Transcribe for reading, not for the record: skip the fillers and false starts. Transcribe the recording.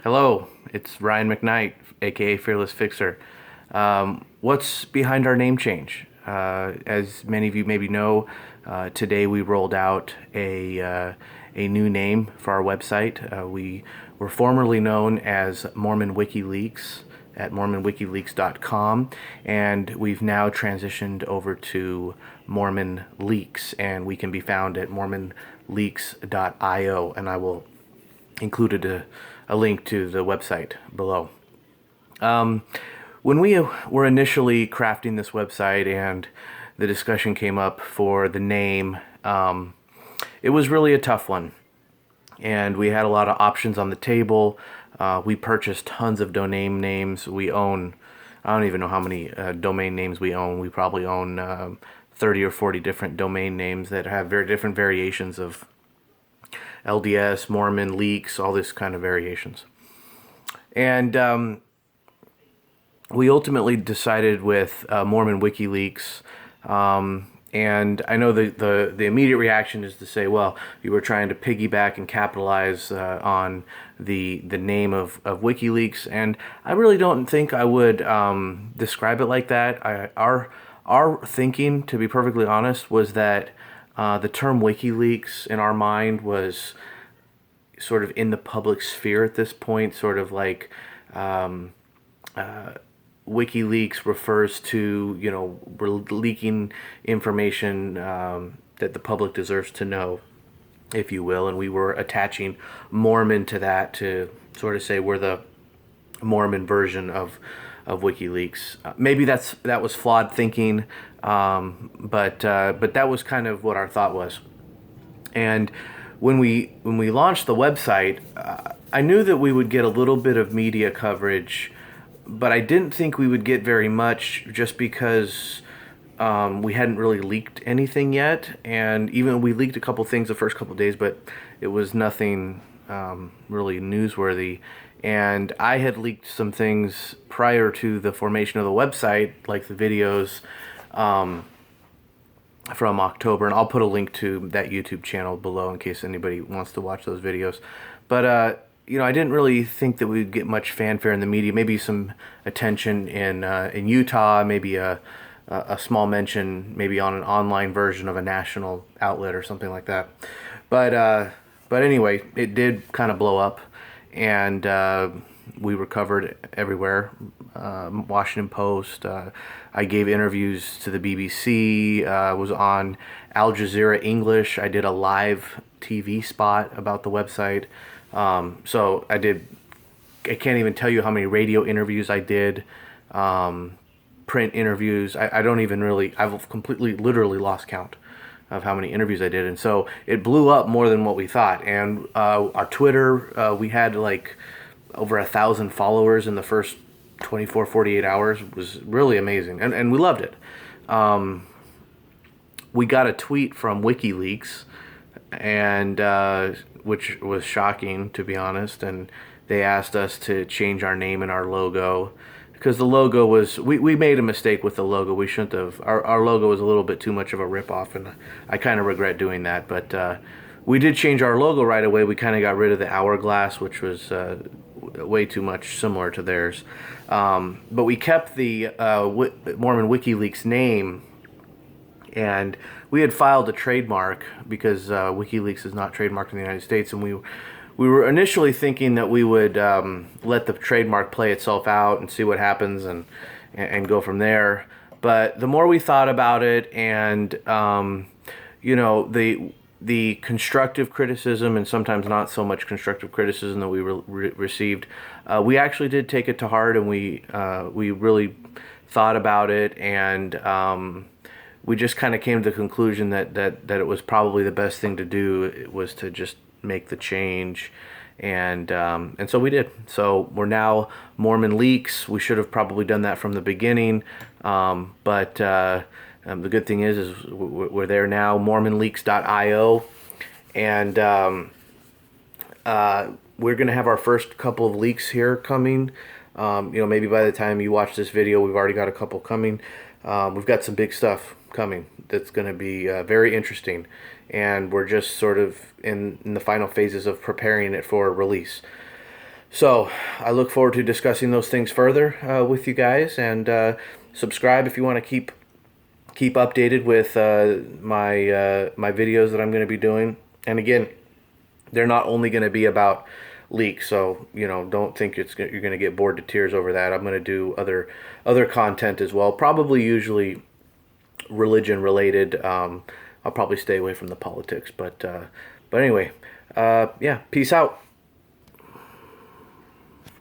Hello, it's Ryan McKnight, aka Fearless Fixer. What's behind our name change? As many of you maybe know, today we rolled out a new name for our website. We were formerly known as MormonWikiLeaks at MormonWikiLeaks.com, and we've now transitioned over to MormonLeaks, and we can be found at MormonLeaks.io, and I will included a link to the website below. When we were initially crafting this website and the discussion came up for the name, it was really a tough one. And we had a lot of options on the table. We purchased tons of domain names. We own, I don't even know how many domain names we own. We probably own 30 or 40 different domain names that have very different variations of LDS, Mormon, Leaks, all this kind of variations. And we ultimately decided with Mormon WikiLeaks, and I know the immediate reaction is to say, well, you were trying to piggyback and capitalize on the name of WikiLeaks, and I really don't think I would describe it like that. Our thinking, to be perfectly honest, was that the term WikiLeaks in our mind was sort of in the public sphere at this point, sort of like WikiLeaks refers to, we're leaking information that the public deserves to know, if you will, and we were attaching Mormon to that to sort of say we're the Mormon version of WikiLeaks. Maybe that was flawed thinking, but that was kind of what our thought was. And when we launched the website, I knew that we would get a little bit of media coverage, but I didn't think we would get very much just because we hadn't really leaked anything yet. And even we leaked a couple things the first couple of days, but it was nothing really newsworthy. And I had leaked some things prior to the formation of the website, like the videos from October, and I'll put a link to that YouTube channel below in case anybody wants to watch those videos. But I didn't really think that we'd get much fanfare in the media. Maybe some attention in Utah, maybe a small mention, maybe on an online version of a national outlet or something like that. But anyway, it did kind of blow up, and we were covered everywhere. Washington Post. I gave interviews to the BBC. Was on Al Jazeera English. I did a live TV spot about the website. So I can't even tell you how many radio interviews I did, print interviews. I don't even really, I've completely, literally lost count of how many interviews I did. And so it blew up more than what we thought. And our Twitter, we had like over 1,000 followers in the first 48 hours. It was really amazing. And we loved it. We got a tweet from WikiLeaks, and which was shocking, to be honest, and they asked us to change our name and our logo, because the logo was, we made a mistake with the logo. We shouldn't have. Our logo was a little bit too much of a ripoff, and I kind of regret doing that, but we did change our logo right away. We kind of got rid of the hourglass, which was way too much similar to theirs, but we kept the Mormon WikiLeaks name. And we had filed a trademark because WikiLeaks is not trademarked in the United States, and we were initially thinking that we would let the trademark play itself out and see what happens and go from there. But the more we thought about it, and the constructive criticism and sometimes not so much constructive criticism that we received, we actually did take it to heart, and we really thought about it, and we just kind of came to the conclusion that it was probably the best thing to do was to just make the change, and so we did. So we're now Mormon Leaks. We should have probably done that from the beginning, but the good thing is we're there now, MormonLeaks.io, and we're gonna have our first couple of leaks here coming. Maybe by the time you watch this video, we've already got a couple coming. We've got some big stuff coming that's going to be very interesting, and we're just sort of in the final phases of preparing it for release. So I look forward to discussing those things further with you guys, and subscribe if you want to keep updated with my videos that I'm going to be doing. And again, they're not only going to be about leaks, so don't think you're going to get bored to tears over that. I'm going to do other content as well, probably usually religion related. I'll probably stay away from the politics, but anyway, yeah, peace out.